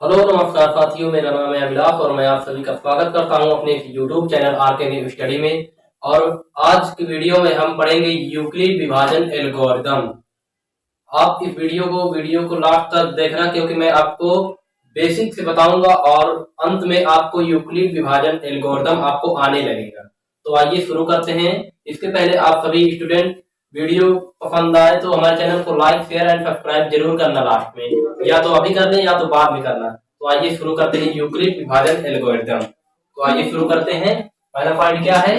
Hello नमस्कार साथियों, मेरा नाम है अभिलाष और मैं आप सभी का स्वागत करता हूं अपने YouTube channel RK new study में। और आज की वीडियो में हम पढ़ेंगे यूक्लिड विभाजन एल्गोरिदम। आप इस वीडियो को लास्ट तक देखना, क्योंकि मैं आपको बेसिक से बताऊंगा और अंत में आपको यूक्लिड विभाजन एल्गोरिदम आपको आने लगेगा। तो आइए शुरू करते हैं। इसके पहले आप सभी स्टूडेंट वीडियो पसंद आए तो हमारे चैनल को लाइक शेयर एंड सब्सक्राइब जरूर करना। लास्ट में या तो अभी कर लें या तो बाद में करना। तो आइए शुरू करते हैं यूक्लिड विभाजन एल्गोरिदम। तो आइए शुरू करते हैं। पहला पॉइंट क्या है?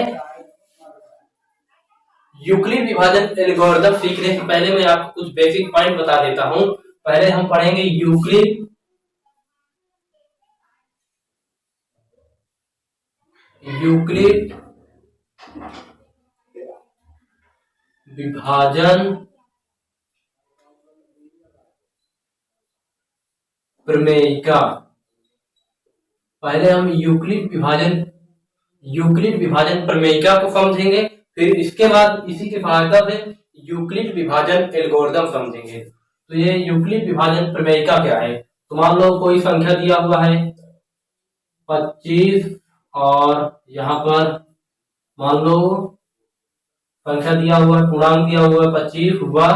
यूक्लिड विभाजन एल्गोरिदम सीखने से पहले मैं आपको कुछ बेसिक पॉइंट बता देता हूं। पहले हम पढ़ेंगे यूक्लिड विभाजन प्रमेयिका। पहले हम यूक्लिड विभाजन प्रमेयिका को समझेंगे, फिर इसके बाद इसी की सहायता से यूक्लिड विभाजन एल्गोरिदम समझेंगे। तो ये यूक्लिड विभाजन प्रमेयिका क्या है? तो मान लो कोई संख्या दिया हुआ है 25 और यहाँ पर मान लो संख्या दिया हुआ है, पूर्णांक दिया हुआ है 25 हुआ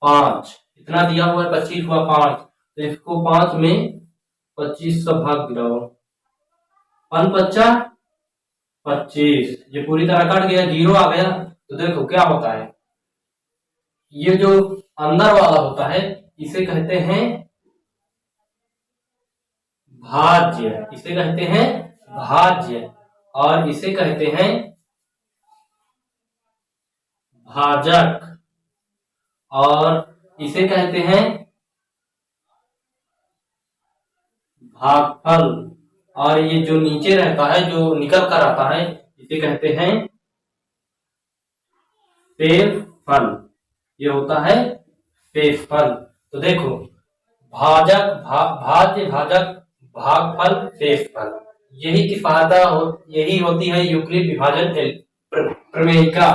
5। इतना दिया हुआ है 25 हुआ 5। तो इसको 5 में 25 से भाग गिराओ, 5 बच्चा 25। ये पूरी तरह कट गया, 0 आ गया। तो देखो क्या होता है, ये जो अंदर वाला होता है इसे कहते हैं भाज्य, इसे कहते हैं भाज्य, और इसे कहते हैं भाजक, और इसे कहते हैं भागफल। और ये जो नीचे रहता है, जो निकल कर आता है, इसे कहते हैं शेषफल। ये होता है शेषफल। तो देखो भाजक भाज्य, भाजक, भागफल, शेषफल, यही की सहायता यही होती है यूक्लिड विभाजन प्रमेयिका।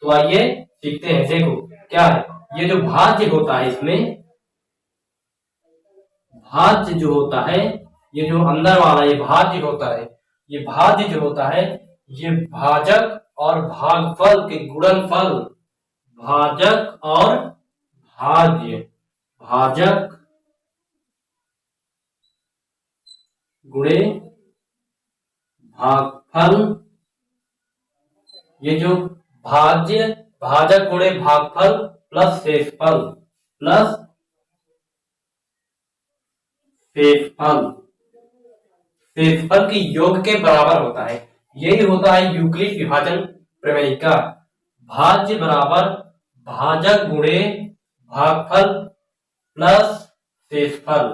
तो आइए सीखते हैं। देखो क्या है, ये जो भाज्य होता है, इसमें भाज्य जो होता है, ये जो अंदर वाला ये भाज्य होता है, ये भाज्य जो होता है ये भाजक और भागफल के गुणनफल। भाजक और भाज्य, भाजक गुणे भागफल। ये जो भाज्य भाजक गुणे भागफल प्लस शेषफल, प्लस शेषफल, शेषफल के योग के बराबर होता है। यही होता है यूक्लिड विभाजन प्रमेयिका। भाज्य बराबर भाजक गुणे भागफल प्लस शेषफल,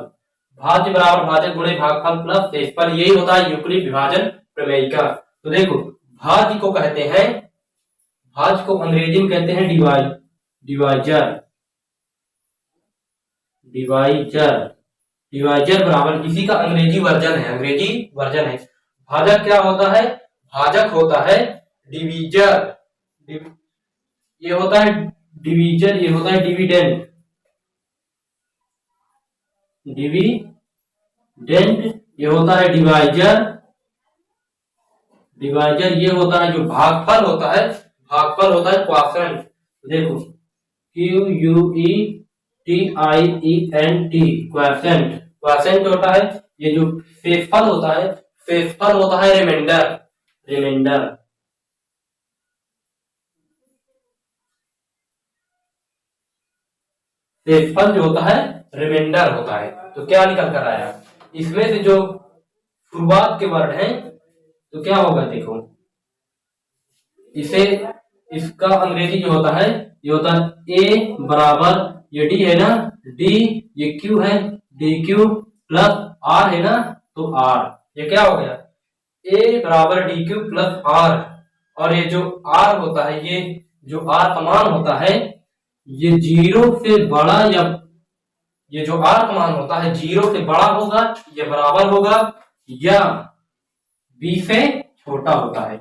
भाज्य बराबर भाजक गुणे भागफल प्लस शेषफल, यही होता है यूक्लिड विभाजन प्रमेयिका। तो देखो भाज्य को कहते हैं, भाज्य को अंग्रेजी में कहते हैं डिवाइजर, डिवाइजर, डिवाइजर बराबर, इसी का अंग्रेजी वर्जन है। भाजक क्या होता है? भाजक होता है डिवीजर, ये होता है डिवीजर, ये होता है डिविडेंड, ये होता है डिवाइजर, डिवाइजर ये होता है जो भागफल होता है, भागफल होता है क्वॉशेंट। देखो QUETIENT, क्वॉशेंट, क्वॉशेंट होता है। ये जो शेषफल होता है, शेषफल होता है रिमाइंडर, रिमाइंडर, शेषफल जो होता है रिमाइंडर होता है। तो क्या निकल कर आया, इसमें से जो शुरुआत के वर्ड हैं तो क्या होगा, देखो इसे, इसका अंग्रेजी जो होता है ये होता है A बराबर, ये D है ना, D, ये Q है, DQ प्लस R है ना, तो R, ये क्या हो गया, A बराबर DQ प्लस R। और ये जो R होता है, ये जो R का मान होता है ये 0 से बड़ा, या ये जो R का मान होता है 0 से बड़ा होगा, ये बराबर होगा, या B से छोटा होता है।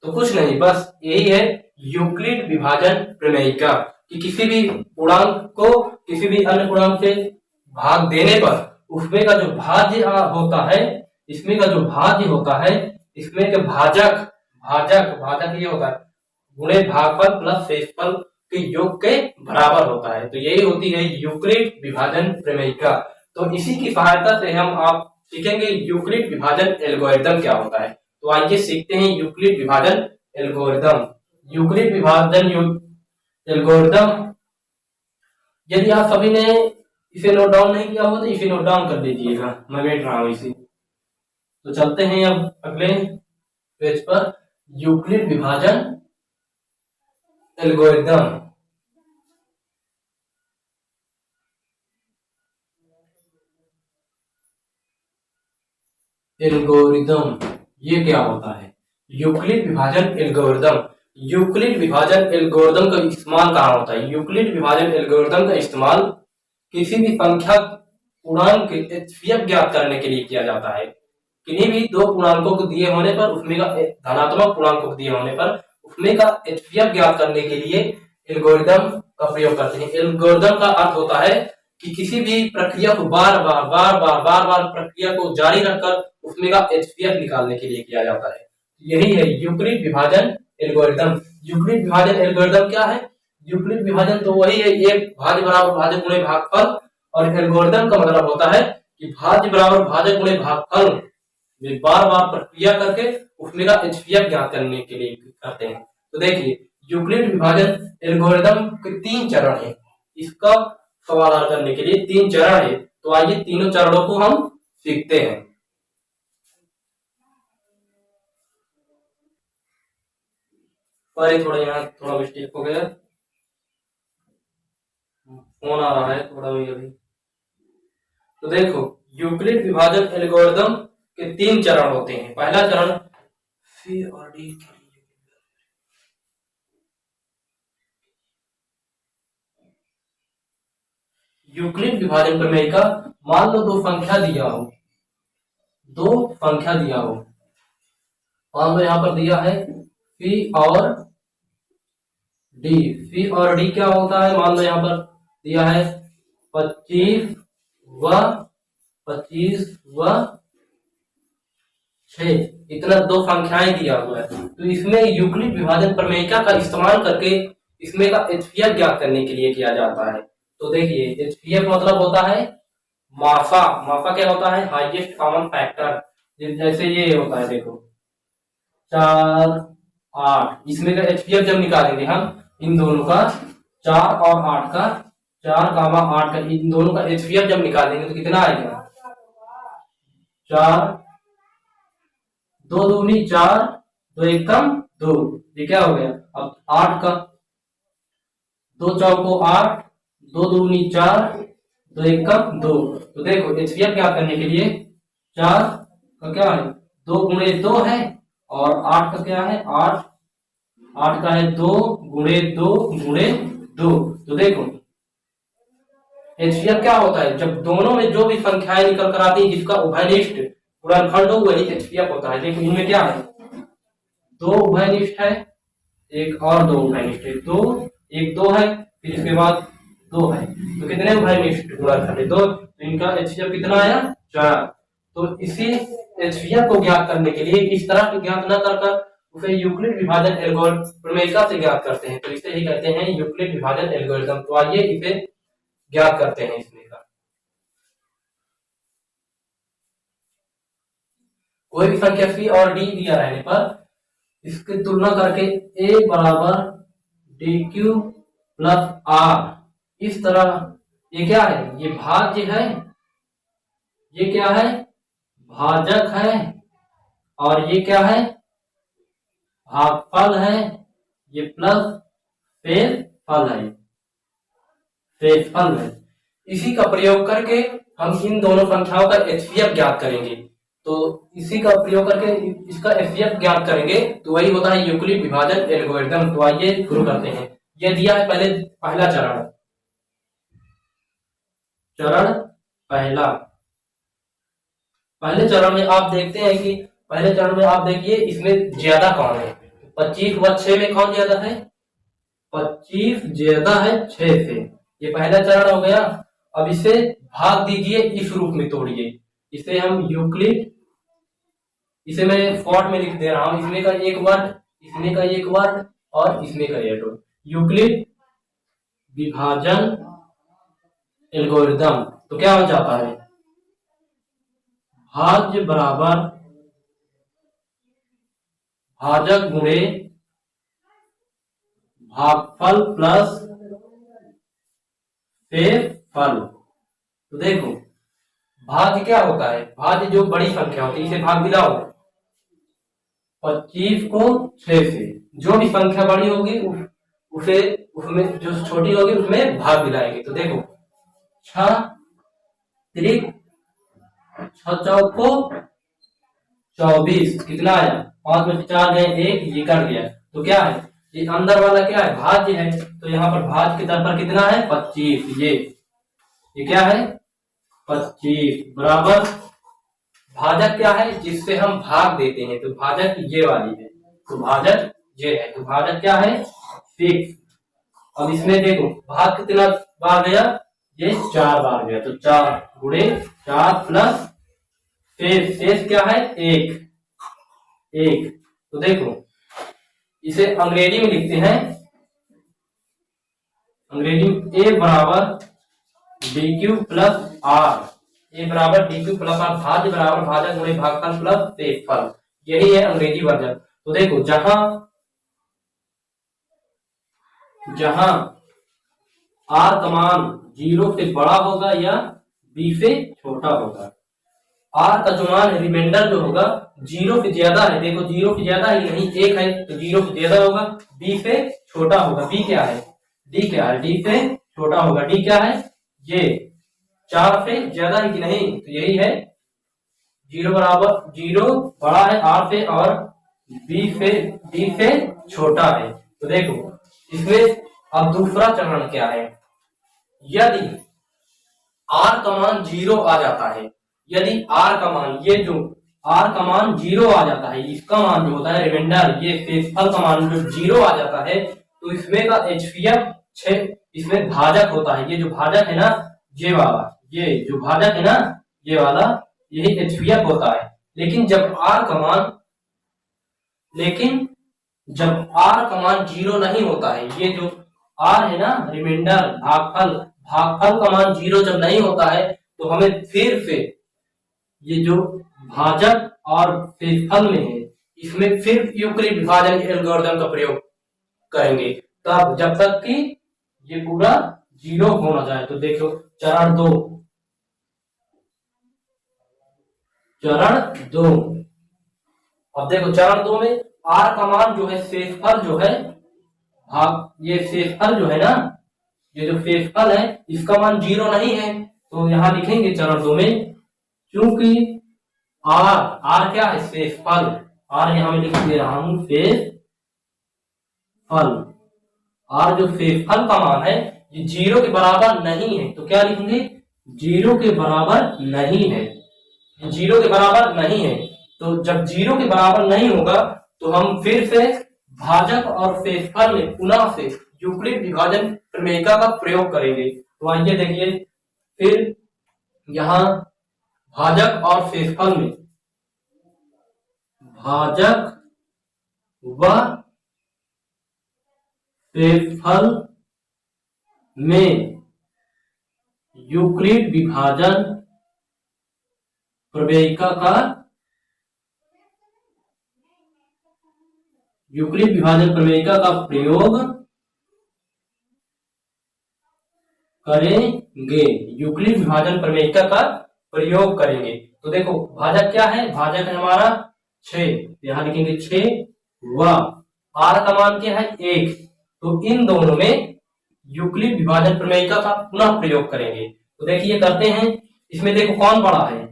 तो कुछ नहीं, बस यही है यूक्लिड विभाजन प्रमेयिका, कि किसी भी पूर्णांक को किसी भी अन्य पूर्णांक से भाग देने पर उसमें का जो भाज्य होता है, इसमें का जो भाज्य होता है, इसमें के भाजक भाजक भाजक ये होता है गुणे भागफल प्लस शेषफल के योग के बराबर होता है। तो यही होती है यूक्लिड विभाजन प्रमेयिका। तो इसी की सहायता से हम आप सीखेंगे यूक्लिड विभाजन एल्गोरिदम क्या होता है। तो आइए सीखते हैं यूक्लिड विभाजन एल्गोरिदम। यूक्लिड विभाजन एल्गोरिदम, यदि आप सभी ने इसे नोट डाउन नहीं किया हो तो इसे नोट डाउन कर लीजिएगा, मैं बैठ रहा हूं इसे। तो चलते हैं अब अगले पेज पर। यूक्लिड विभाजन एल्गोरिदम। एल्गोरिदम ये क्या होता है? यूक्लिड विभाजन एल्गोरिदम। यूक्लिड विभाजन एल्गोरिदम का इस्तेमाल कहाँ होता है? यूक्लिड विभाजन एल्गोरिदम का इस्तेमाल किसी भी संख्या पूर्णांक एचसीएफ ज्ञात करने के लिए किया जाता है। किन्हीं भी दो पूर्णांकों को दिए होने पर, उसमें का धनात्मक पूर्णांकों को दिए होने पर उसमें का एचसीएफ ज्ञात करने के लिए एल्गोरिदम का प्रयोग करते हैं। एल्गोरिदम का अर्थ होता है कि किसी भी प्रक्रिया को बार बार प्रक्रिया को जारी रखकर उसमें का एचसीएफ निकालने के लिए किया जाता है। यही है यूक्लिड विभाजन एल्गोरिदम। यूक्लिड विभाजन एल्गोरिदम क्या है? यूक्लिड विभाजन तो वही है, एक भाज्य बराबर भाजक गुणे भागफल, और एल्गोरिदम का मतलब होता है कि भाज्य बराबर भाजक गुणे भागफल में बार बार प्रक्रिया करके उसमें का एचसीएफ ज्ञात करने के लिए करते हैं। तो देखिए यूक्लिड विभाजन एल्गोरिदम के 3 चरण है। इसका सवाल हल करने के लिए 3 चरण है। तो आइए तीनों चरणों को हम सीखते हैं। थोड़ा यहाँ थोड़ा मिस्टेक हो गया, फोन आ रहा है थोड़ा भी अभी। तो देखो यूक्लिड विभाजन एल्गोरिदम के 3 चरण होते हैं। पहला चरण सी और डी। यूक्लिड विभाजन प्रमेय का, मान लो दो संख्या दिया हो, मान लो यहां पर दिया है सी और डी। सी और डी क्या होता है? मान लो यहां पर दिया है 25 व 6, इतना दो संख्याएं दिया हुआ है। तो इसमें यूक्लिड विभाजन प्रमेयिका का इस्तेमाल करके इसमें का एचसीएफ ज्ञात करने के लिए किया जाता है। तो देखिए एचसीएफ मतलब होता है माफा। माफा क्या होता है? Highest common factor. जैसे ये होता है, देखो 4 8, इसमें का एचसीएफ जब निकालेंगे हम इन दोनों का 4 और 8 का, 4 गामा 8 का, इन दोनों का एचसीएफ जब निकालेंगे तो कितना आएगा? 4 2 दूनी 4, 2 एकम 2, ये क्या हो गया? अब 8 का 2 चौको 8, 2 दूनी 4, 2 एकम 2। तो देखो एचसीएफ क्या करने के लिए 4 का क्या है 2 गुणे 2 है, और 8 का क्या है 8 का है 2 गुणे 2 गुणे 2। तो देखो एचसीएफ क्या होता है? जब दोनों में जो भी संख्याएं निकल कर आती है जिसका उभयनिष्ठ गुणनखंड हो वही एचसीएफ होता है। देखो इनमें क्या है 2 उभयनिष्ठ है, एक और 2 उभयनिष्ठ है, 2 1 2 है, फिर इसके बाद 2 है, तो कितने उभयनिष्ठ गुणनखंड है 2। तो इनका एचसीएफ कितना आया 4। तो इसी एचसीएफ को ज्ञात करने के लिए इस तरह से ज्ञात न कर उसे यूक्लिड विभाजन एल्गोरिदम प्रमेयिका से ज्ञात करते हैं। तो इसे ही कहते हैं यूक्लिड विभाजन एल्गोरिदम। तो आइए इसे ज्ञात करते हैं। इसमें का कोई भी संख्या सी और डी दिया रहने पर इसकी तुलना करके ए बराबर डी क्यू प्लस आर, इस तरह, ये क्या है? ये भाज्य है, ये क्या है? भाजक है, और ये क्या है? भागफल है, ये प्लस शेषफल है, शेषफल है। इसी का प्रयोग करके हम इन दोनों संख्याओं का एचसीएफ ज्ञात करेंगे। तो इसी का प्रयोग करके इसका एचसीएफ ज्ञात करेंगे, तो वही होता है यूक्लिड विभाजन एल्गोरिदम। तो आइए शुरू करते हैं। यह दिया है पहला चरण, पहला। पहले चरण में आप देखते हैं कि पहले चरण में आप देखिए इसमें ज्यादा कौन है? 25 व 6 में कौन ज्यादा है? 25 ज्यादा है 6 से। ये पहला चरण हो गया। अब इसे भाग दीजिए, इस रूप में तोड़िए। इसे हम यूक्लिड, इसे मैं फॉन्ट में लिख दे रहा हूं, इसमें का एक वर्ड, इसमें का एक वर्ड और इसमें का एक वर्ड। यूक्लिड विभाजन एल्गोरिदम। तो क्या हो जाता है, भाज्य बराबर भाजक गुणे भागफल प्लस शेषफल। तो देखो भाज्य क्या होता है, भाज्य जो बड़ी संख्या होती है इसे भाग दिलाओ 25 को 6 से, जो भी संख्या बड़ी होगी उसे, उसमें जो छोटी होगी उसमें भाग दिलाएंगे। तो देखो 6 तिरिक 6 चौको 24, कितना आया, 5 में से 4 गए 1, ये कट गया। तो क्या है, ये अंदर वाला क्या है, भाज्य है। तो यहाँ पर भाज्य के दर पर कितना है 25, ये क्या है 25 बराबर भाजक क्या है, जिससे हम भाग देते हैं। तो भाजक ये वाली है, तो भाजक ये है, तो भाजक क्या है 6। अब इसमें देखो भाग कितना बार गया, ये 4 बार गया। तो 4 गुणे 4 प्लस शेष क्या है 1। तो देखो इसे अंग्रेजी में लिखते हैं, अंग्रेजी में ए बराबर डी क्यू प्लस आर, ए बराबर डी क्यू प्लस आर, भाज्य बराबर भाजक गुणे भागफल प्लस शेषफल, यही है अंग्रेजी वर्जन। तो देखो जहां आर का मान 0 से बड़ा होगा या बी से छोटा होगा, आर का जो मान रिमाइंडर जो होगा 0 से ज्यादा है, देखो 0 से ज्यादा है नहीं 1 है, तो 0 से ज्यादा होगा, बी से छोटा होगा, बी क्या है, डी क्या है, डी से छोटा होगा, डी क्या है, ये 4 से ज्यादा है कि नहीं, तो यही है 0 बराबर 0 बड़ा है आर से और बी से डी से छोटा है। तो देखो इसमें अब दूसरा चरण क्या है, यदि आर का मान 0 आ जाता है, यदि आर का मान, ये जो आर का मान 0 आ जाता है, इसका मान जो होता है रिमाइंडर, ये शेषफल का मान जो 0 आ जाता है, तो इसमें का HCF 6 इसमें भाजक होता है। ये जो भाजक है ना, ये वाला, ये जो भाजक है ना, ये वाला, यही HCF होता है। लेकिन जब आर का मान 0 नहीं होता है, ये जो आर है ना रिमाइंडर भागफल का मान 0 जब नहीं होता है, तो हमें फिर से ये जो भाजक और शेषफल में है, इसमें फिर यूक्लिड विभाजन के एल्गोरिथम का प्रयोग करेंगे, तब जब तक कि ये पूरा 0 हो ना जाए। तो देखो चरण 2, अब देखो चरण 2 में आर का मान जो है, शेषफल जो है ये शेषफल जो है ना, ये जो शेषफल है इसका मान 0 नहीं है, तो यहां लिखेंगे चरण 2 में, क्योंकि आर क्या है शेषफल, आर यहां में लिख दे रहा हूं शेषफल, आर जो शेषफल का मान है ये 0 के बराबर नहीं है, तो क्या लिखेंगे 0 के बराबर नहीं है, ये 0 के बराबर नहीं है। तो जब 0 के बराबर नहीं होगा तो हम फिर से भाजक और शेषफल में पुनः से यूक्लिड विभाजन प्रमेयिका का प्रयोग करेंगे। तो आइए देखिए, फिर यहां भाजक और शेषफल में, भाजक व शेषफल में यूक्लिड विभाजन प्रमेयिका का, यूक्लिड विभाजन प्रमेयिका का प्रयोग करेंगे, यूक्लिड विभाजन प्रमेयिका का प्रयोग करेंगे। तो देखो भाजक क्या है, भाजक है हमारा 6, यहां लिखेंगे 6 व आर का मान क्या है 1, तो इन दोनों में यूक्लिड विभाजन प्रमेयिका का पुनः प्रयोग करेंगे। तो देखिए करते हैं, इसमें देखो कौन बड़ा है,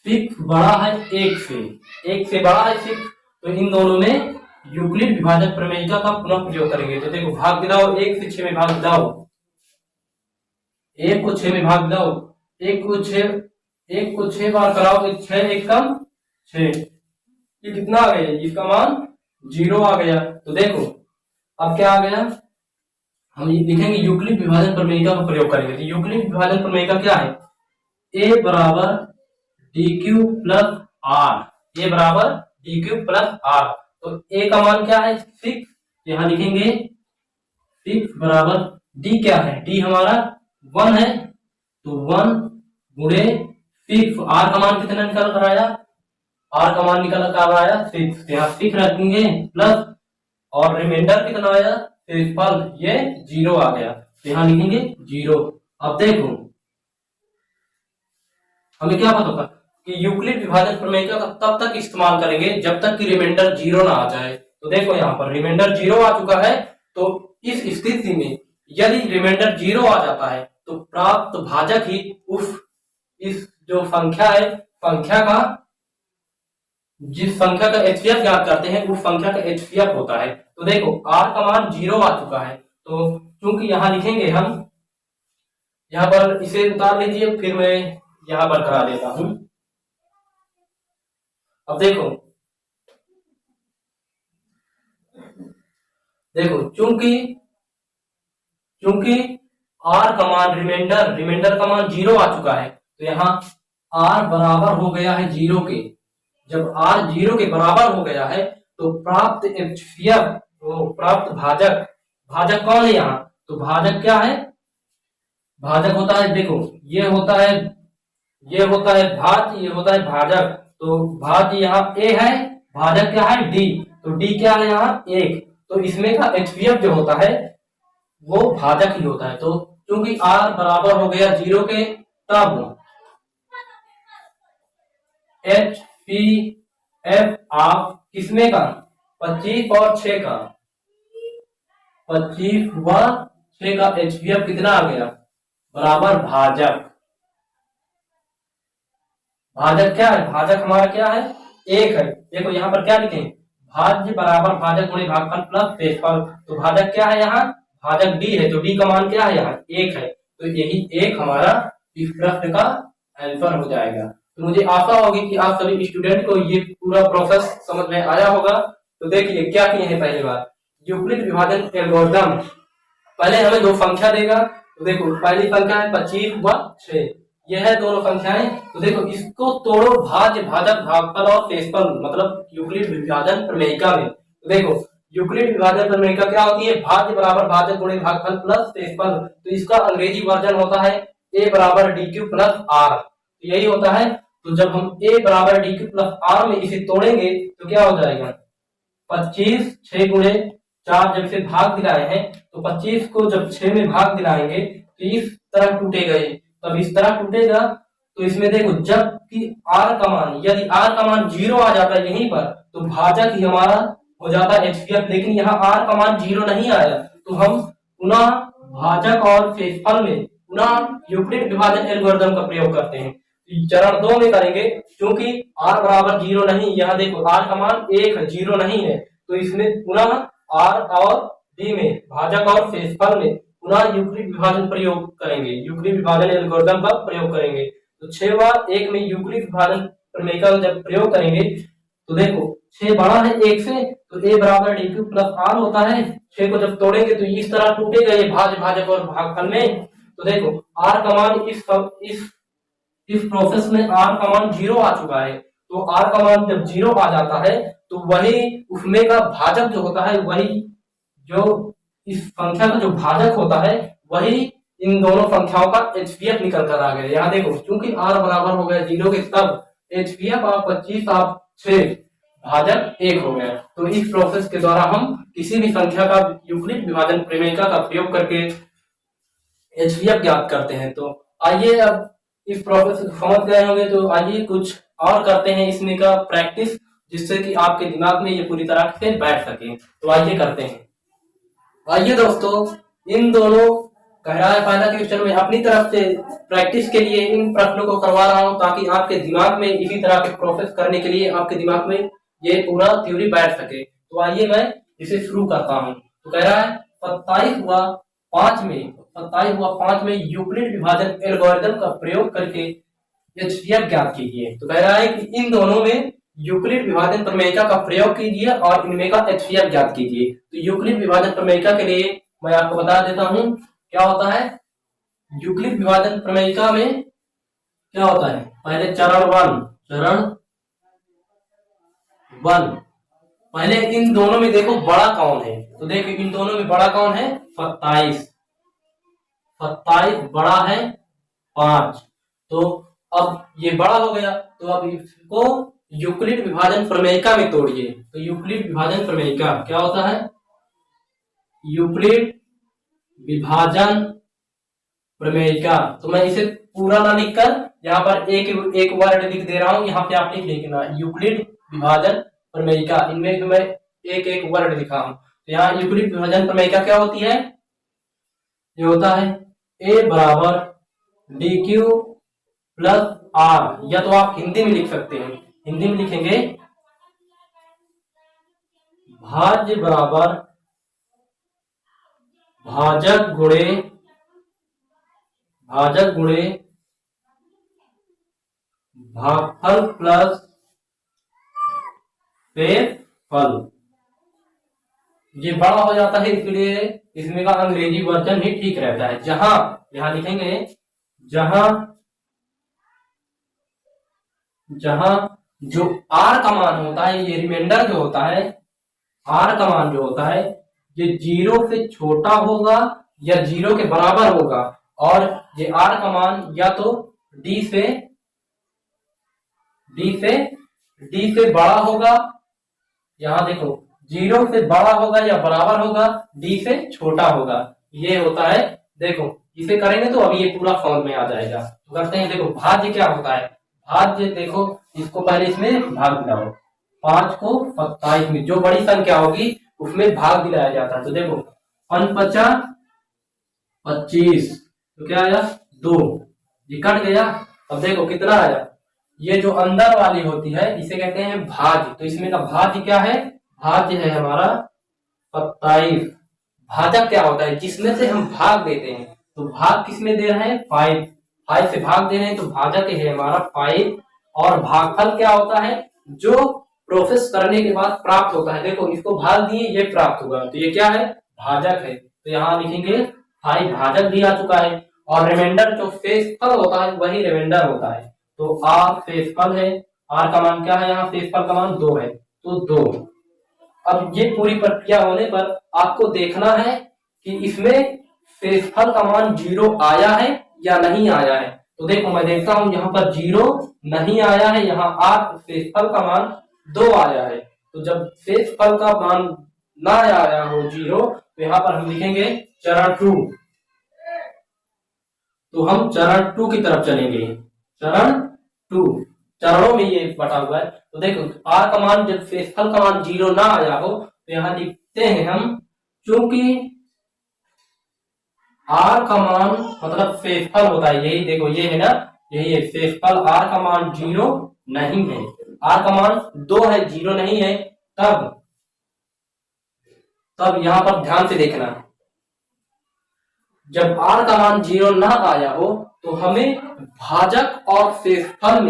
6 बड़ा है 1 से बड़ा है 6, तो इन दोनों में यूक्लिड विभाजन प्रमेयिका का पुनः प्रयोग करेंगे। तो देखो भाग दिलाओ, 1 से 6 में भाग दिलाओ, 1 को 6 में भाग दिलाओ, 1 को 6 बार कराओगे, 6 1 कम 6, ये कितना आ गया, इसका मान 0 आ गया। तो देखो अब क्या आ गया, हम लिखेंगे यूक्लिड विभाजन प्रमेयिका का प्रयोग करेंगे। तो यूक्लिड विभाजन प्रमेयिका क्या है? ए बराबर डी क्यू प्लस आर। ए बराबर डी क्यू प्लस आर। तो ए का मान क्या है? 6। यहां लिखेंगे 6 बराबर डी क्या है? डी हमारा 1 है, तो 1 गुणे 6। आर का मान कितना निकल कर आया? आर का मान निकल कर आया 6। यहाँ 6 रखेंगे प्लस और रिमाइंडर कितना आया? शेषफल ये 0 आ गया, तो यहाँ लिखेंगे 0। अब देखो हमें क्या पता होगा कि यूक्लिड विभाजन प्रमेय का तब तक इस्तेमाल करेंगे जब तक कि रिमाइंडर 0 ना आ जाए। तो देखो यहाँ पर रिमाइंडर 0 आ चुका है, तो इस स्थिति में यदि रिमाइंडर 0 आ जाता है तो प्राप्त भाजक ही इस जो संख्या है, संख्या का जिस संख्या का एचसीएफ ज्ञात करते हैं उस संख्या का एचसीएफ होता है। तो देखो आर का मान 0 आ चुका है, तो चूंकि यहां लिखेंगे हम, यहां पर इसे उतार लीजिए, फिर मैं यहां पर करा देता हूं। अब देखो चूंकि आर का मान रिमाइंडर का मान 0 आ चुका है, तो यहाँ आर बराबर हो गया है 0 के। जब आर 0 के बराबर हो गया है तो प्राप्त एचसीएफ, प्राप्त भाजक कौन है यहाँ? तो भाजक क्या है? भाजक होता है, देखो ये होता है भाज्य, ये होता है भाजक। तो भाज्य यहाँ ए है, भाजक क्या है? डी। तो डी क्या है यहाँ? 1। तो इसमें का एचसीएफ जो होता है वो भाजक ही होता है। तो क्योंकि आर बराबर हो गया 0 के, तब एचसीएफ आप किसमें का? 25 और 6 का, 25 व 6 का एचसीएफ कितना आ गया? बराबर भाजक। भाजक क्या है? भाजक हमारा क्या है? 1 है। देखो यहाँ पर क्या लिखें? भाज्य बराबर भाजक गुणे भागफल प्लस शेषफल। तो भाजक क्या है यहाँ? भाजक डी है, तो डी का मान क्या है यहाँ? 1 है। तो यही 1 हमारा इस प्रश्न का आंसर हो जाएगा। तो मुझे आशा होगी कि आप सभी स्टूडेंट को ये पूरा प्रोसेस समझ में आया होगा। तो देखिए क्या किए हैं, पहली बार यूक्लिड विभाजन एल्गोरिथम, पहले हमें दो संख्या देगा। तो देखो पहली संख्या है 25 व 6, यह है दोनों संख्याएं। तो देखो इसको तोड़ो भाज्य भाजक भागफल और शेषफल, मतलब यूक्लिड विभाजन प्रमेयिका में। तो देखो यूक्लिड विभाजन प्रमेयिका क्या होती है? भाज्य बराबर भाजक गुणे भागफल प्लस शेषफल। तो इसका अंग्रेजी वर्जन होता है ए बराबर डी क्यू प्लस आर, यही होता है। तो जब हम ए बराबर डी क्यू प्लस आर में इसे तोड़ेंगे तो क्या हो जाएगा? 25 6 गुणे 4 जब से भाग दिलाए हैं, तो 25 को जब 6 में भाग दिलाएंगे तो इस तरह टूटेगा, तब इस तरह टूटेगा। तो इसमें देखो जब कि आर का मान, यदि आर का मान 0 आ जाता है यहीं पर, तो भाजक ही हमारा हो जाता है एचसीएफ। लेकिन यहाँ आर का मान 0 नहीं आया, तो हम पुनः भाजक और शेषफल में पुनः यूक्लिड विभाजन एल्गोरिथम का प्रयोग करते हैं। चरण 2 में करेंगे, क्योंकि आर बराबर 0 नहीं, यहाँ देखो आर का मान 1 है, 0 नहीं है। तो इसमें पुनः आर और डी में भाजक और शेषफल में पुनः यूक्लिड विभाजन प्रयोग करेंगे, यूक्लिड विभाजन एल्गोरिथम का प्रयोग करेंगे। तो 6 बार 1 में यूक्लिड विभाजन प्रमेय का जब प्रयोग करेंगे, तो देखो 6 बड़ा है 1 से, तो ए बराबर डी क्यू प्लस आर होता है। 6 को जब तोड़ेंगे तो इस तरह टूटेगा ये भाज्य भाजक और भागफल में। तो देखो आर का मान इस प्रोसेस में आर का मान 0 आ चुका है। तो आर का मान जब 0 आ जाता है तो वही उसमें का भाजक जो होता है, वही जो इस संख्या का जो भाजक होता है वही इन दोनों संख्याओं का एचसीएफ निकल कर आ गया। यहाँ देखो क्योंकि आर बराबर हो गया 0 के, तब एचसीएफ आप 25 आप 6 भाजक 1 हो गया। तो इस प्रोसेस के द्वारा हम किसी भी संख्या का यूक्लिड विभाजन प्रमेयिका का प्रयोग करके एचसीएफ ज्ञात करते हैं। तो आइए अब इस प्रोसेस को समझ गए होंगे, तो आइए कुछ और करते हैं इसमें का प्रैक्टिस, जिससे कि आपके दिमाग में ये पूरी तरह से बैठ सके। तो आइए करते हैं। आइए दोस्तों, इन दोनों गहराई पहला क्वेश्चन में अपनी तरफ से प्रैक्टिस के लिए इन प्रश्नों को करवा रहा हूं, ताकि आपके दिमाग में इसी तरह के प्रोसेस करने के लिए आपके दिमाग में ये पूरा थ्योरी बैठ सके। तो आइए मैं इसे शुरू करता हूं। तो कह रहा है 27 हुआ 5 में यूक्लिड विभाजन एल्गोरिथम का प्रयोग करके एचसीएफ ज्ञात कीजिए। तो कह रहा है कि इन दोनों में यूक्लिड विभाजन प्रमेयिका का प्रयोग कीजिए और इनमें का एचसीएफ ज्ञात कीजिए। तो यूक्लिड विभाजन प्रमेयिका के लिए मैं आपको बता देता हूं क्या होता है। यूक्लिड विभाजन प्रमेयिका में क्या होता है, पहले चरण वन। पहले इन दोनों में देखो बड़ा कौन है, तो देखो इन दोनों में बड़ा कौन है, 27 बड़ा है 5। तो अब ये बड़ा हो गया, तो अब इसको यूक्लिड विभाजन प्रमेयिका में तोड़िए। तो यूक्लिड विभाजन प्रमेयिका क्या होता है, यूक्लिड विभाजन प्रमेयिका। तो मैं इसे पूरा ना लिखकर यहाँ पर एक वर्ड लिख दे रहा हूं, यहाँ पे आप लिख लिखना यूक्लिड विभाजन प्रमेयिका। इनमें मैं एक वर्ड लिखा हूं। तो यहाँ यूक्लिड विभाजन प्रमेयिका क्या होती है, ये होता है ए बराबर डी क्यू प्लस आर, या तो आप हिंदी में लिख सकते हैं। हिंदी में लिखेंगे भाज्य बराबर भाजक गुणे भागफल प्लस शेषफल। ये बड़ा हो जाता है, इसलिए इसमें का अंग्रेजी वर्जन ही ठीक रहता है। जहां यहां लिखेंगे जहां जो आर का मान होता है, ये रिमाइंडर जो होता है, आर का मान जो होता है ये 0 से छोटा होगा या 0 के बराबर होगा, और ये आर का मान या तो डी से बड़ा होगा, यहां देखो 0 से बड़ा होगा या बराबर होगा, डी से छोटा होगा। ये होता है, देखो इसे करेंगे तो अभी ये पूरा फॉर्म में आ जाएगा। तो करते हैं, देखो भाज्य क्या होता है, भाज्य देखो इसको पहले इसमें भाग दिलाओ, 5 को 27 में जो बड़ी संख्या होगी उसमें भाग दिलाया जाता है। तो देखो 5 पचा 25, तो क्या आया 2, ये कट गया। अब देखो कितना आया, ये जो अंदर वाली होती है इसे कहते हैं भाज्य। तो इसमें का भाज्य क्या है, भाज्य है हमारा 27। भाजक क्या होता है, जिसमें से हम भाग देते हैं। तो भाग किसमें दे रहे हैं, 5 से भाग दे रहे हैं, तो भाजक है हमारा 5। और भागफल क्या होता है, जो प्रोसेस करने के बाद प्राप्त होता है। देखो इसको भाग दिए, ये प्राप्त हुआ, तो ये क्या है, भाजक है। तो यहाँ लिखेंगे 5 भाजक भी आ चुका है। और रिमाइंडर जो शेषफल होता है वही रिमाइंडर होता है। तो आर शेषफल है, आर का मान क्या है, यहाँ शेषफल का मान 2 है, तो 2। अब ये पूरी प्रक्रिया होने पर आपको देखना है कि इसमें शेषफल का मान 0 आया है या नहीं आया है। तो देखो मैं देखता हूं, यहाँ पर 0 नहीं आया है, यहाँ आर शेषफल का मान 2 आया है। तो जब शेषफल का मान ना आया हो 0, तो यहाँ पर हम लिखेंगे चरण 2। तो हम चरण 2 की तरफ चलेंगे। चरण 2 चरणों में ये बटा हुआ है। तो देखो आर का मान, जब शेषफल का मान 0 ना आया हो, तो यहाँ लिखते हैं हम, चूंकि आर का मान मतलब शेषफल होता है, यही देखो ये है ना, यही है शेषफल। आर का मान 0 नहीं है, आर का मान 2 है, 0 नहीं है। तब यहां पर ध्यान से देखना, जब आर का मान 0 ना आया हो तो हमें भाजक और शेषफल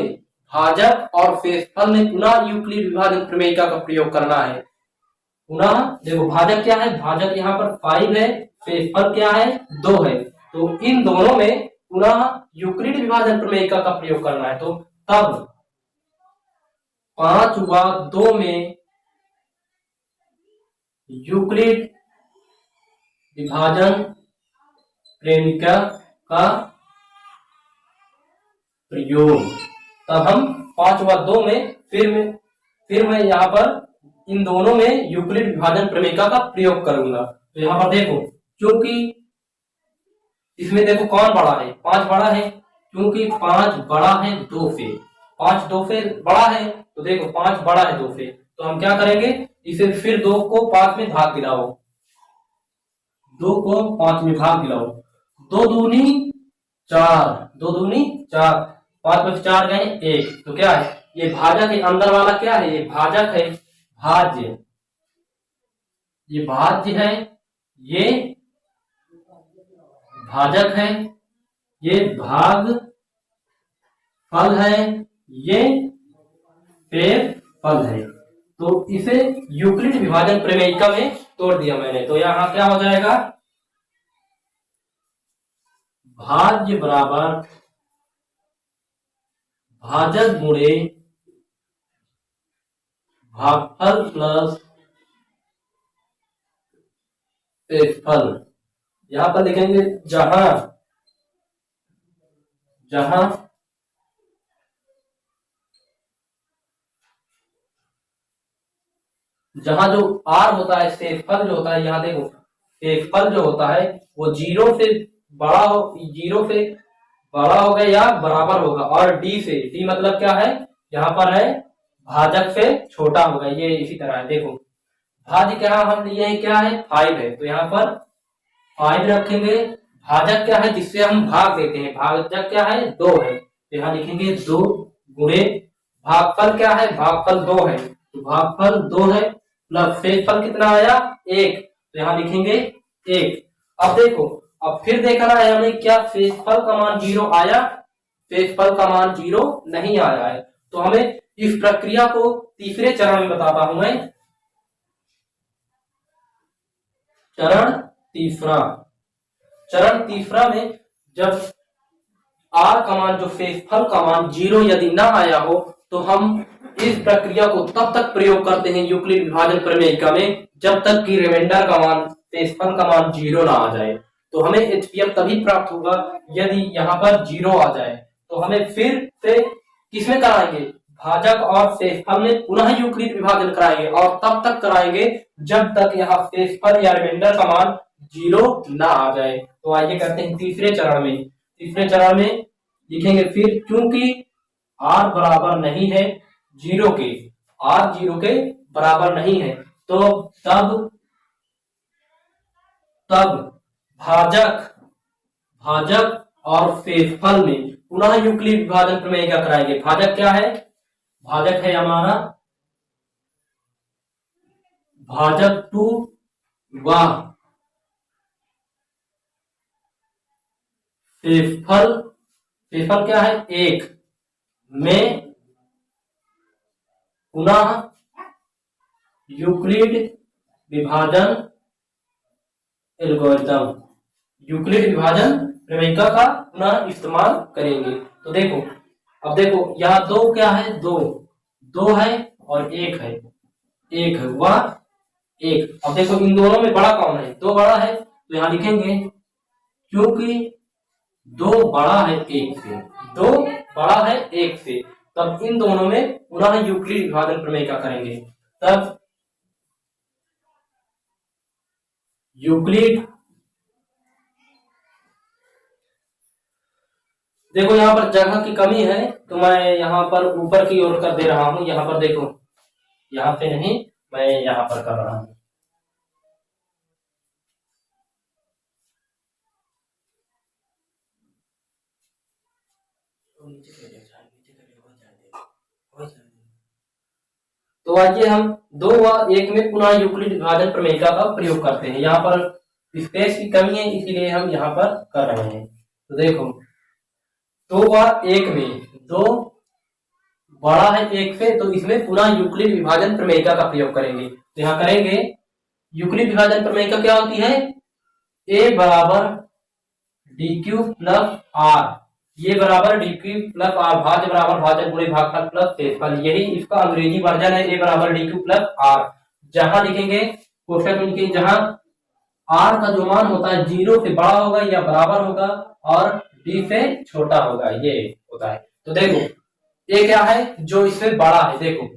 में पुनः यूक्लिड विभाजन प्रमेयिका का प्रयोग करना है। पुनः देखो भाजक क्या है, भाजक यहाँ पर 5 है, शेषफल क्या है 2 है। तो इन दोनों में पुनः यूक्लिड विभाजन प्रमेयिका का प्रयोग करना है। तो तब 5 व 2 में यूक्लिड विभाजन प्रेमिका का प्रयोग, तब हम 5 व 2 में फिर मैं यहाँ पर इन दोनों में यूक्लिड विभाजन प्रमेयिका का प्रयोग करूंगा। तो यहाँ पर देखो, क्योंकि इसमें देखो कौन बड़ा है, 5 बड़ा है, क्योंकि 5 बड़ा है 2 से, 5 2 से बड़ा है। तो देखो 5 बड़ा है 2 से, तो हम क्या करेंगे, इसे फिर 2 को 5 में भाग दिलाओ, 2 को 5 में भाग दिलाओ, 2 दूनी 4, 2 दूनी 4, 5 में 4 गए 1। तो क्या है, ये भाजक है, अंदर वाला क्या है, ये भाजक है, भाज्य, ये भाज्य है, ये भाजक है, ये भाग फल है, ये शेषफल है। तो इसे यूक्लिड विभाजन प्रमेयिका में तोड़ दिया मैंने। तो यहाँ क्या हो जाएगा, भाज्य बराबर भाजक गुणे भागफल प्लस शेषफल। यहां पर लिखेंगे जहां जहां जहां जो आर होता है, शेषफल जो होता है, यहाँ देखो शेषफल जो होता है वो जीरो से बड़ा होगा या बराबर होगा, और डी मतलब क्या है, यहाँ पर है भाजक से छोटा होगा। ये इसी तरह है, देखो भाज्य क्या हम लिए हैं, क्या है 5 है, तो यहाँ पर 5 रखेंगे। भाजक क्या है जिससे हम भाग देते हैं, भाजक क्या है 2 है, तो यहाँ लिखेंगे 2 गुणे भागफल क्या है, भागफल 2 है, तो भागफल 2 है प्लस शेषफल कितना आया 1, तो यहाँ लिखेंगे 1। अब देखो, अब फिर देखना है हमें क्या शेषफल का मान 0 आया, शेषफल का मान 0 नहीं आया है, तो हमें इस प्रक्रिया को तीसरे चरण में बताता हूं मैं। चरण तीसरा में जब आर का मान, जो शेषफल का मान 0 यदि ना आया हो, तो हम इस प्रक्रिया को तब तक प्रयोग करते हैं यूक्लिड विभाजन प्रमेयिका में जब तक कि रिमाइंडर का मान, शेषफल का मान 0 ना आ जाए। तो हमें एचपीएफ तभी प्राप्त होगा यदि यहाँ पर 0 आ जाए। तो हमें फिर से किसमें कराएंगे, भाजक और शेषफल में पुनः यूक्लिड विभाजन कराएंगे, और तब तक कराएंगे जब तक यहाँ शेषफल या रिमाइंडर का मान 0 ना आ जाए। तो आइए करते हैं तीसरे चरण में लिखेंगे फिर, क्योंकि आर बराबर नहीं है 0 के, आर 0 के बराबर नहीं है, तो तब भाजक और शेषफल में पुनः यूक्लिड विभाजन प्रमेय क्या कराएंगे। भाजक क्या है, भाजक है हमारा भाजक 2 व शेषफल क्या है 1 में पुनः यूक्लिड विभाजन एल्गोरिथम, यूक्लिड विभाजन प्रमेयिका का पुनः इस्तेमाल करेंगे। तो देखो, अब देखो यहाँ 2 क्या है, 2 है और 1 है, 1 है वह 1। अब देखो इन दोनों में बड़ा कौन है, 2 बड़ा है, तो यहाँ लिखेंगे क्योंकि 2 बड़ा है 1 से, 2 बड़ा है 1 से, तब इन दोनों में पुनः यूक्लिड विभाजन प्रमेयिका करेंगे। तब यूक्लिड, देखो यहाँ पर जगह की कमी है तो मैं यहाँ पर ऊपर की ओर कर दे रहा हूं। यहाँ पर देखो, यहाँ पे नहीं, मैं यहाँ पर कर रहा हूं। तो आइए हम 2 व 1 में पुनः यूक्लिड विभाजन प्रमेयिका का प्रयोग करते हैं। यहाँ पर स्पेस की कमी है इसीलिए हम यहाँ पर कर रहे हैं। तो देखो 2 व 1 में 2 बड़ा है 1 से, तो इसमें पुनः यूक्लिड विभाजन प्रमेयिका का प्रयोग करेंगे। तो यहाँ करेंगे, यूक्लिड विभाजन प्रमेयिका क्या होती है, ए बराबर डी क्यूब प्लस आर, ये बराबर डी क्यूब प्लस आर, भाज्य बराबर भाजक गुणे भागफल प्लस शेषफल, यही इसका अंग्रेजी वर्जन है, ए बराबर डी क्यूब प्लस आर। जहां लिखेंगे कोष्टक में लिखेंगे जहां आर का जो मान होता है 0 से बड़ा होगा या बराबर होगा और डी से छोटा होगा, ये होता है। तो देखो ये क्या है, जो इससे बड़ा है, देखो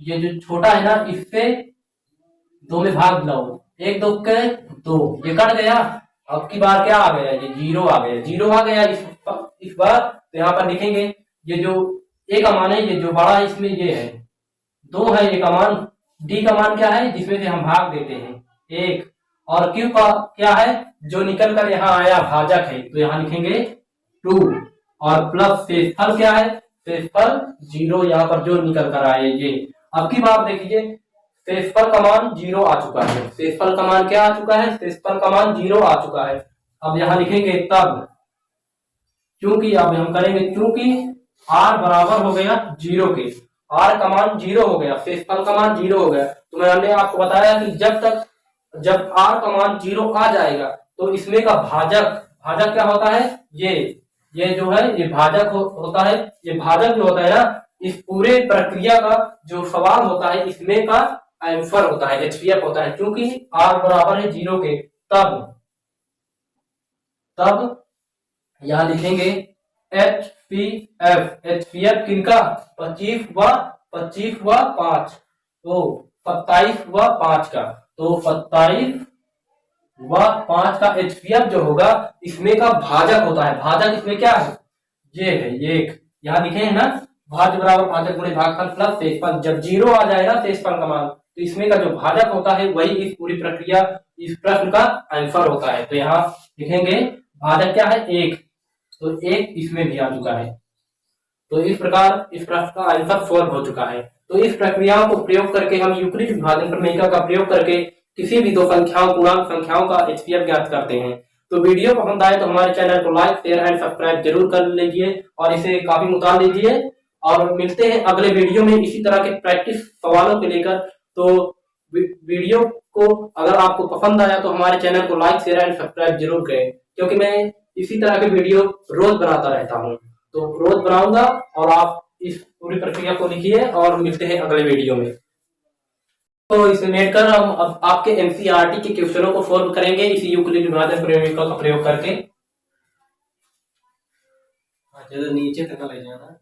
ये जो छोटा है ना, इससे 2 में भाग लो, 1 2 के 2, ये कट गया। अब की बार क्या आ गया, ये 0 आ गया, 0 आ गया इस बार। तो यहाँ पर लिखेंगे ये जो ए का मान है, ये जो बड़ा है इसमें ये है 2 है, ए का मान, डी का मान क्या है जिसमें से हम भाग देते हैं 1, और क्यू का क्या है जो निकल कर यहाँ आया भाजक है, तो यहाँ लिखेंगे 2, और प्लस शेषफल क्या है, शेषफल 0, यहाँ पर जो निकल कर आए ये। अब की बार देखिए शेषफल का मान 0 आ चुका है, शेषफल का मान क्या आ चुका है, शेषफल का मान 0 आ चुका है। अब यहां लिखेंगे तब, क्योंकि अब हम करेंगे क्योंकि r बराबर हो गया 0 के, r का मान 0 हो गया, शेषफल का मान 0 हो गया। तो मैंने आपको बताया कि जब r का मान 0 आ जाएगा तो इसमें का भाजक भाजक क्या होता है, ये जो है ये भाजक होता है। ये भाजक जो होता है ना, इस पूरे प्रक्रिया का जो सवाल होता है इसमें का आंसर होता है HCF होता है, क्योंकि R बराबर है 0 के। तब यहां लिखेंगे HCF किनका, 25 व 5, तो 27 व 5 का, तो 27 व 5 का HCF जो होगा इसमें का भाजक होता है। भाजक इसमें क्या है, ये है, ये एक यहां लिखे हैं ना, भाज्य बराबर भाजक गुणे भागफल प्लस शेषफल। जब 0 आ जाए ना शेषफल का मान, तो इसमें का जो भाजक होता है वही इस पूरी प्रक्रिया, इस प्रश्न का आंसर होता है। तो यहाँ लिखेंगे भाजक क्या है 1, तो 1 इसमें भी आ चुका है। तो इस प्रकार इस प्रश्न का आंसर सॉल्व हो चुका है। तो इस प्रक्रियाओं को प्रयोग करके हम यूक्लिड विभाजन प्रमेय का प्रयोग करके किसी भी दो संख्याओं, पूर्णांक संख्याओं का HCF ज्ञात करते हैं। तो वीडियो पसंद आए तो हमारे चैनल को लाइक, शेयर एंड सब्सक्राइब जरूर कर लीजिए और इसे काफी उतार लीजिए। और मिलते हैं अगले वीडियो में इसी तरह के प्रैक्टिस सवालों को लेकर। तो वीडियो को अगर आपको पसंद आया तो हमारे चैनल को लाइक, शेयर एंड सब्सक्राइब जरूर करें, क्योंकि मैं इसी तरह के वीडियो रोज बनाता रहता हूँ। तो रोज बनाऊंगा और आप इस पूरी प्रक्रिया को लिखिए और मिलते हैं अगले वीडियो में। तो इसे लेकर हम अब आपके NCERT के क्वेश्चनों को सॉल्व करेंगे इसी यूक्लिड विभाजन प्रमेय का प्रयोग करके। चलो नीचे तक ले जाना।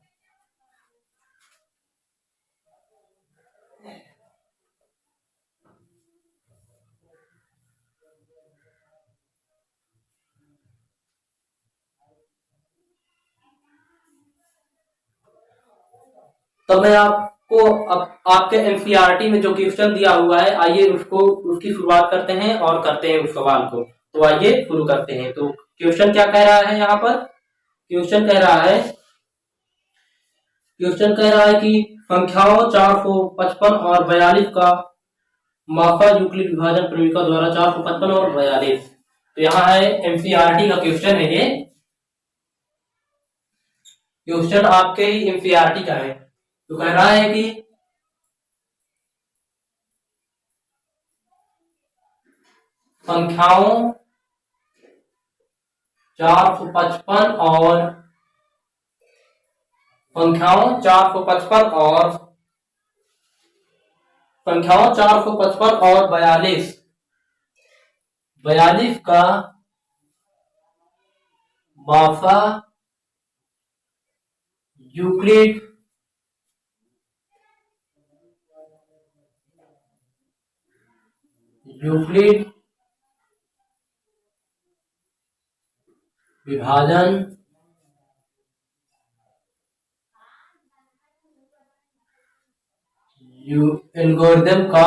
तो मैं आपको अब आपके NCERT में जो क्वेश्चन दिया हुआ है, आइए उसकी शुरुआत करते हैं और करते हैं उस सवाल को। तो आइए शुरू करते हैं। तो क्वेश्चन क्या कह रहा है यहाँ पर, क्वेश्चन कह रहा है कि संख्याओं 455 और 42 का मापा यूक्लिड विभाजन प्रमेय द्वारा 455 और 42। तो यहाँ है NCERT का क्वेश्चन है, ये क्वेश्चन आपके ही NCERT का है। तो कह रहा है कि संख्याओं 455 और 42 का मापा यूक्लिड विभाजन एल्गोरिथम का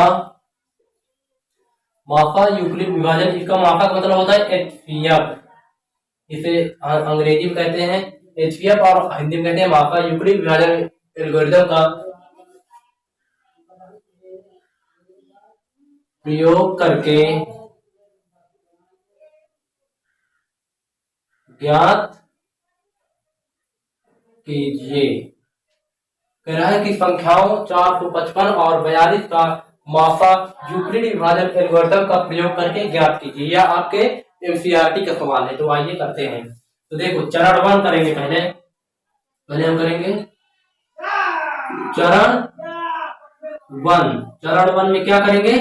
मापा यूक्लिड विभाजन, इसका मापा का मतलब होता है HCF। इसे अंग्रेजी में कहते हैं HCF और हिंदी में कहते हैं मापा यूक्लिड विभाजन एल्गोरिथम का प्रयोग करके ज्ञात कीजिए। कह रहा है कि संख्याओं 455 और 42 का मापा यूक्लिड विभाजन एल्गोरिथम का प्रयोग करके ज्ञात कीजिए। यह आपके NCERT का सवाल है। तो आइए करते हैं। तो देखो चरण 1 करेंगे, पहले हम करेंगे चरण 1 में क्या करेंगे,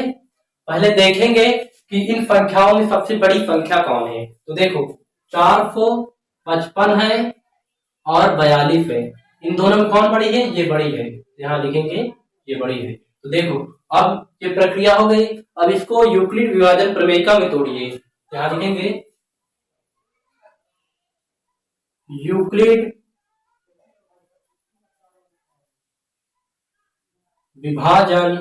पहले देखेंगे कि इन संख्याओं में सबसे बड़ी संख्या कौन है। तो देखो 455 है और 42 है, इन दोनों में कौन बड़ी है, ये बड़ी है। यहाँ लिखेंगे ये बड़ी है। तो देखो अब ये प्रक्रिया हो गई। अब इसको यूक्लिड विभाजन प्रमेय में तोड़िए। यहाँ लिखेंगे यूक्लिड विभाजन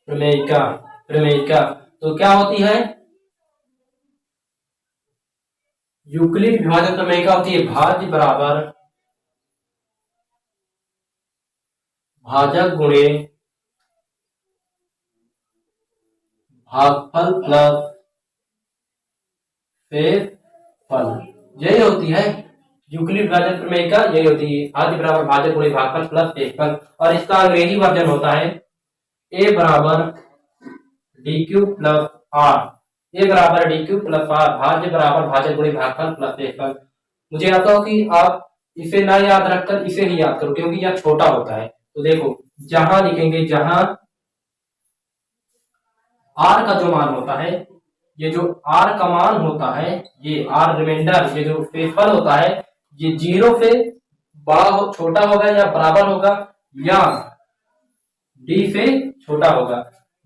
प्रमेयिका। तो क्या होती है, यूक्लिड विभाजन प्रमेयिका होती है भाज्य बराबर भाजक गुणे भागफल प्लस शेषफल, यही होती है यूक्लिड विभाजन प्रमेयिका, यही होती है भाज्य बराबर भाजक गुणे भागफल प्लस शेषफल। और इसका अंग्रेजी वर्जन होता है A बराबर DQ प्लस आर ए बराबर डी क्यू प्लस आर, भाज्य बराबर भाजक गुणे भागफल प्लस शेषफल। मुझे आता हो कि आप इसे ना याद रखकर इसे ही याद करो, क्योंकि यह छोटा होता है। तो देखो जहां लिखेंगे, जहां आर का जो मान होता है, ये जो आर का मान होता है, ये आर रिमाइंडर, ये जो शेषफल होता है, ये 0 से बड़ा हो, छोटा होगा या बराबर होगा, या डी से छोटा होगा।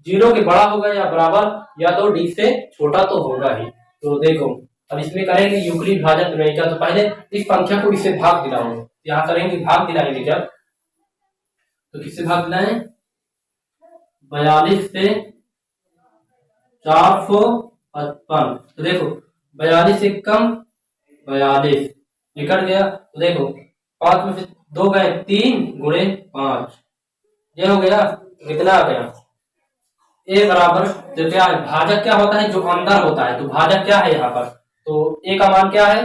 0 के बड़ा होगा या बराबर, या तो डी से छोटा तो होगा ही। तो देखो अब इसमें करेंगे यूक्लिड विभाजन प्रमेय का। तो पहले इस संख्या को इससे भाग दिलाओ, यहाँ करेंगे भाग दिलाएंगे जब, तो किससे भाग दिलाएं, 42 से 455। तो देखो 42 से कम 42 निकल गया। तो देखो 5 में से 2 गए, 3 गुणे 5, ये हो गया। कितना आ गया, ए बराबर, जो क्या है भाजक क्या होता है, जो अंदर होता है, तो भाजक क्या है यहाँ पर, तो ए का मान क्या है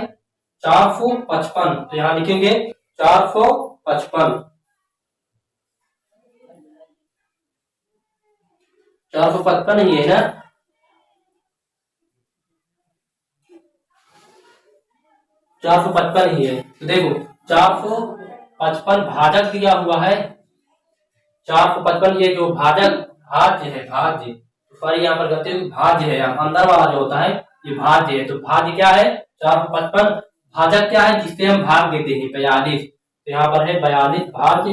455। तो यहाँ लिखेंगे 455, 455 ही है ना, 455 ही है। तो देखो 455 भाजक दिया हुआ है, 455 ये जो भाजक भाज्य है, भाज्य सॉरी यहाँ पर गलती हुई, भाज्य है, यहाँ अंदर वाला जो होता है ये भाज्य है। तो भाज्य क्या है 455, भाजक क्या है जिससे हम भाग देते हैं 42। तो यहाँ पर है 42 भाज्य,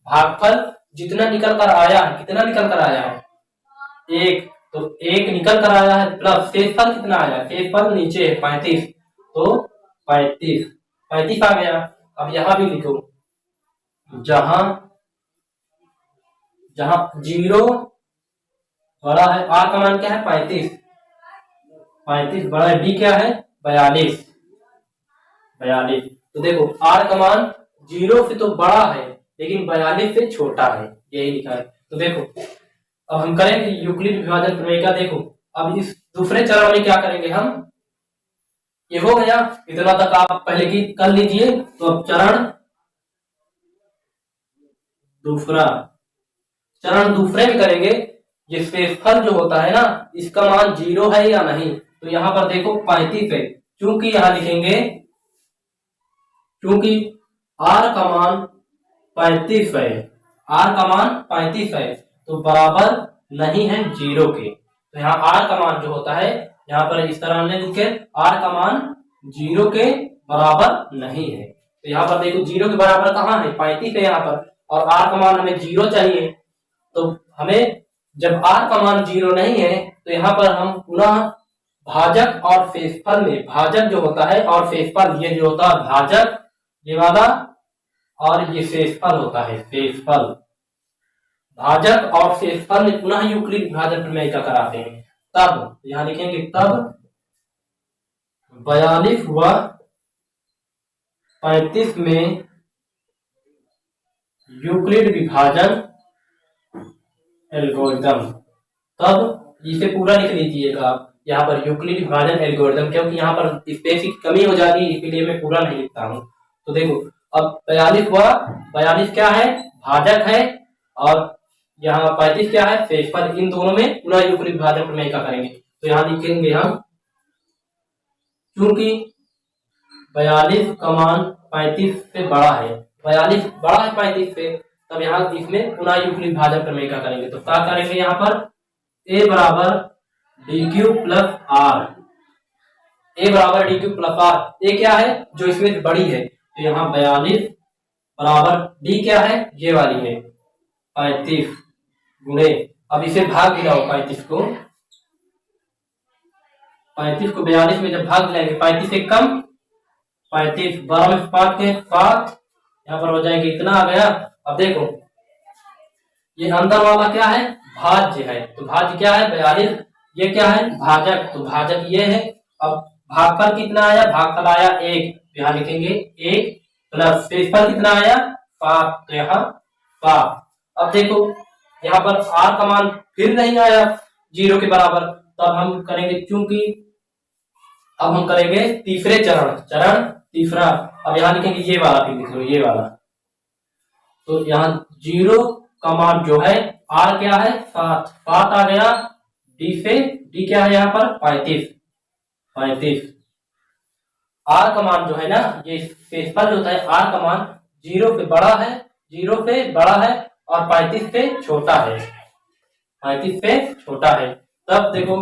भागफल जितना निकल कर आया है, कितना निकल कर आया है 1, तो 1 निकल कर आया है, प्लस शेषफल कितना आया, शेषफल नीचे है 35, तो 35 आ गया। अब यहां भी लिखो, जहां 0 बड़ा है, आर का मान क्या है 35 बड़ा है, डी क्या है 42। तो देखो आर का मान 0 से तो बड़ा है, लेकिन 42 से छोटा है, यही लिखा है। तो देखो अब हम करेंगे यूक्लिड विभाजन प्रमेय का। देखो अब इस दूसरे चरण में क्या करेंगे हम, ये हो गया, इतना तक आप पहले की कर लीजिए। तो अब चरण दूसरे में करेंगे, ये शेषफल जो होता है ना, इसका मान 0 है या नहीं। तो यहां पर देखो 35 है, क्योंकि यहां लिखेंगे, क्योंकि आर का मान 35 है, आर का मान 35 है, तो बराबर नहीं है 0 के। तो यहाँ आर का मान जो होता है, यहाँ पर इस तरह हमने लिखे, आर का मान 0 के बराबर नहीं है। तो यहाँ पर देखो 0 के बराबर कहाँ है 35 है यहाँ पर, और आर का मान हमें 0 चाहिए। तो हमें जब आर का मान 0 नहीं है, तो यहाँ पर हम पुनः भाजक और शेषफल में, भाजक जो होता है और शेषफल, ये जो होता है भाजक ये वाला, और ये शेषफल होता है, शेषफल भाजक और शेषफल में पुनः यूक्लिड विभाजन प्रमेय का कराते हैं। तब यहां लिखेंगे, तब 42 व 35 में यूक्लिड विभाजन एल्गोरिथम, तब इसे पूरा लिख लीजिएगा आप यहाँ पर, यूक्लिड विभाजन एल्गोरिथम, क्योंकि यहाँ पर स्पेस की कमी हो जाती है, इसके लिए मैं पूरा नहीं लिखता हूँ। तो देखो अब 42 क्या है भाजक है, और यहाँ 35 क्या है शेषफल, इन दोनों में पुनः यूक्लिड विभाजन प्रमेय का करेंगे। तो यहाँ लिखेंगे हम, क्योंकि 42 का मान 35 से बड़ा है, 42 बड़ा है 35 से, तब यहाँ इसमें पुनः यूक्लिड विभाजन प्रमेय का करेंगे। तो क्या करेंगे यहाँ पर, ए बराबर डी क्यू प्लस आर, ए बराबर डी क्यू प्लस आर, ए क्या है जो इसमें बड़ी है, तो यहाँ 42 बराबर डी क्या है ये वाली है 35 गुणे, अब इसे भाग दिलाओ 35 को 42 में जब भाग दिलाएंगे, 35 से कम 35, 12 में 5 के 7, यहाँ पर हो जाएगा इतना आ गया। अब देखो ये अंदर वाला क्या है भाज्य है, तो भाज्य क्या है 42, ये क्या है भाजक, तो भाजक ये है। अब भागफल कितना आया, भागफल आया 1, तो यहाँ लिखेंगे 1 प्लस शेषफल कितना आया 7, तो यहाँ 7। अब देखो यहाँ पर आर का मान फिर नहीं आया 0 के बराबर, तब हम करेंगे, चूंकि अब हम करेंगे तीसरे चरण तीसरा। अब यहाँ लिखेंगे ये वाला, फिर लिख लो ये वाला, तो यहाँ 0 का मान जो है आर क्या है 7 आ गया, डी क्या है यहाँ पर 35। आर का मान जो है ना, ये शेषफल जो होता है, आर का मान 0 से बड़ा है, 0 से बड़ा है और 35 से छोटा है, 35 से छोटा है। तब देखो,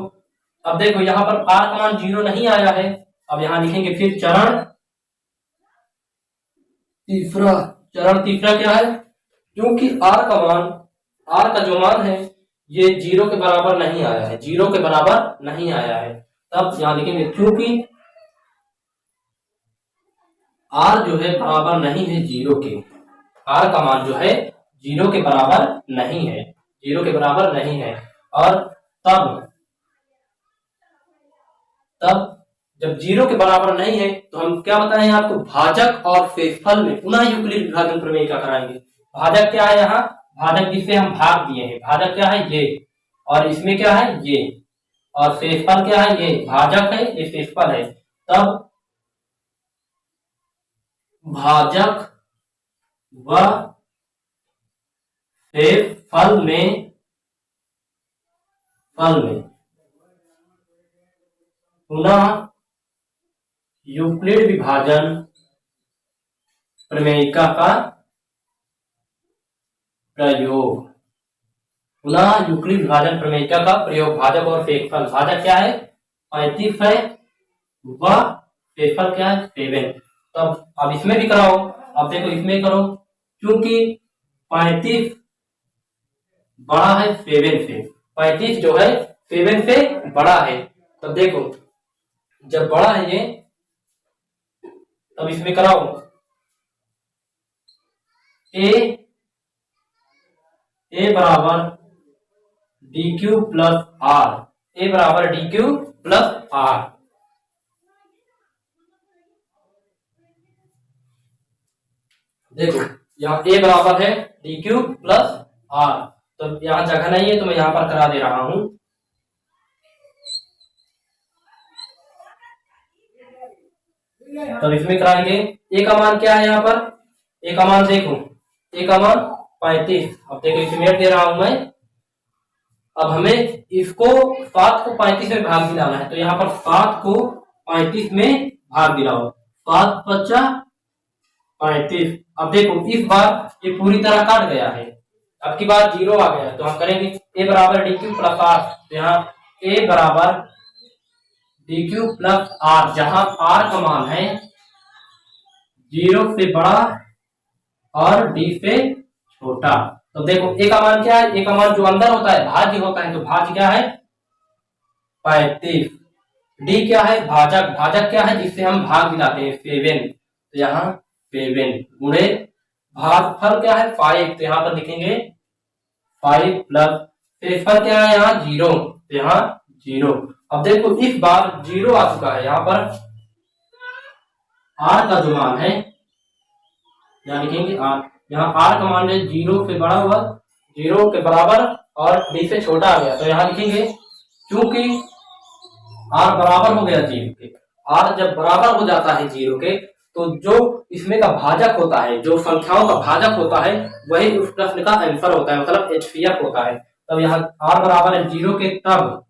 अब देखो यहाँ पर आर का मान 0 नहीं आया है। अब यहाँ लिखेंगे फिर चरण तीसरा क्या है, क्योंकि आर का जो मान है ये 0 के बराबर नहीं आया है, 0 के बराबर नहीं आया है। तब यहाँ लिखेंगे क्योंकि आर जो है बराबर नहीं है 0 के, आर का मान जो है 0 के बराबर नहीं है, 0 के बराबर नहीं है। और तब जब 0 के बराबर नहीं है तो हम क्या बताएं आपको, भाजक और शेषफल में पुनः यूक्लिड विभाजन प्रमेय का कराएंगे। भाजक क्या है यहाँ, भाजक जिससे हम भाग दिए हैं, भाजक क्या है ये, और इसमें क्या है ये, और शेषफल क्या है ये, भाजक है ये शेषफल है। तब भाजक व शेषफल में पुनः यूक्लिड विभाजन प्रमेयिका का प्रयोग, पुनः यूक्लिड विभाजन प्रमेयिका का प्रयोग। भाजक और शेषफल, भाजक क्या है 35 है व शेषफल क्या है 7। तब अब इसमें भी कराओ, अब देखो इसमें करो, क्योंकि 35 बड़ा है 7 से, 35 जो है 7 से बड़ा है। तब देखो जब बड़ा है ये, तब इसमें कराओ ए बराबर डी क्यू प्लस आर, ए बराबर डी क्यू प्लस आर। देखो यहाँ ए बराबर है डी क्यू प्लस आर, तो यहाँ जगह नहीं है तो मैं यहाँ पर करा दे रहा हूं। तब इसमें कराएंगे ए का मान क्या है, यहाँ पर ए का मान देखो, ए का मान 35। अब देखो इसमें दे रहा हूं मैं। अब हमें इसको 7 को 35 में भाग दिलाना है, तो यहाँ पर 7 को 35 में भाग दिलाओ, 7 5 35। अब देखो इस बार ये पूरी तरह काट गया है, अब की बार 0 आ गया, तो हम करेंगे ए बराबर डी क्यू प्लस आर। तो यहाँ ए बराबर डी क्यू प्लस आर, जहां आर का मान है 0 से बड़ा और डी से छोटा। तो देखो ए का मान क्या है, ए का मान जो अंदर होता है भाज्य होता है, तो भाज्य क्या है 35। डी क्या है भाजक, भाजक क्या है जिससे हम भाग दिलाते हैं 7, तो यहाँ 7 गुणे भागफल क्या है 5, तो यहाँ पर लिखेंगे 5 प्लस शेषफल क्या है यहाँ 0, तो यहाँ 0। अब देखो इस बार 0 आ चुका है, यहाँ पर आर का जो मान है, यहाँ लिखेंगे आर, यहाँ आर का मान है 0 से बड़ा हुआ, 0 के बराबर और डी से छोटा आ गया, तो यहाँ लिखेंगे क्योंकि आर बराबर हो गया 0 के, आर जब बराबर हो जाता है 0 के, तो जो इसमें का भाजक होता है, जो संख्याओं का भाजक होता है, वही उस प्रश्न का आंसर होता है, मतलब एचसीएफ होता है। तब यहाँ आर बराबर है 0 के, तब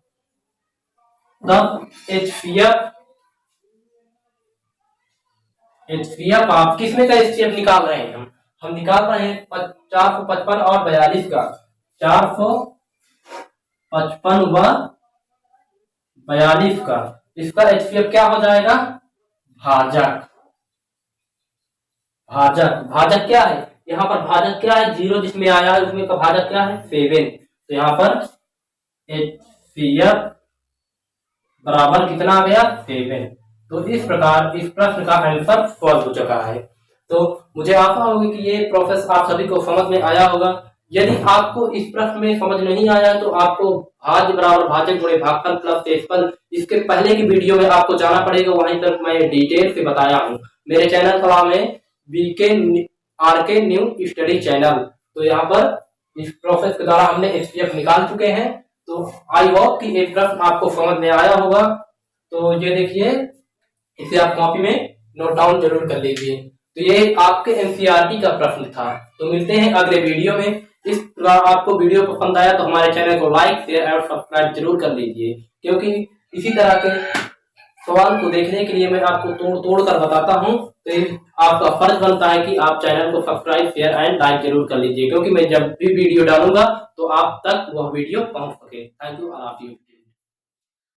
एचसीएफ आप किसमें का एचसीएफ निकाल रहे हैं, हम निकाल रहे हैं 455 और 42 का, 455 व 42 का, इसका एचसीएफ क्या हो जाएगा भाजक। भाजक क्या है, यहाँ पर भाजक क्या है 0 जिसमें आया है उसमें का भाजक क्या है 7, तो यहाँ पर एचसीएफ बराबर कितना आ गया 7। तो इस प्रकार इस प्रश्न का आंसर सॉल्व हो चुका है। तो मुझे आशा होगी कि ये प्रोसेस आप सभी को समझ में आया होगा। यदि आपको इस प्रश्न में समझ नहीं आया तो आपको भाज्य बराबर भाजक गुणे भागफल प्लस शेषफल, इसके पहले की वीडियो में आपको जाना पड़ेगा, वहीं तक मैं डिटेल से बताया हूँ। मेरे चैनल का नाम है आरके न्यू स्टडी चैनल। तो यहाँ पर इस प्रोसेस के द्वारा हमने एचसीएफ निकाल चुके हैं। तो आई होप कि एक प्रश्न आपको समझ में आया होगा। तो ये देखिए, इसे आप कॉपी में नोट डाउन जरूर कर लीजिए। तो ये आपके एनसीईआरटी का प्रश्न था। तो मिलते हैं अगले वीडियो में। इस प्रकार आपको वीडियो पसंद आया तो हमारे चैनल को लाइक, शेयर और सब्सक्राइब जरूर कर लीजिए, क्योंकि इसी तरह के सवाल को देखने के लिए मैं आपको तोड़ कर बताता हूं। तो आपका फर्ज बनता है कि आप चैनल को सब्सक्राइब, शेयर एंड लाइक जरूर कर लीजिए, क्योंकि मैं जब भी वीडियो डालूंगा तो आप तक वह वीडियो पहुंच सके। Thank you.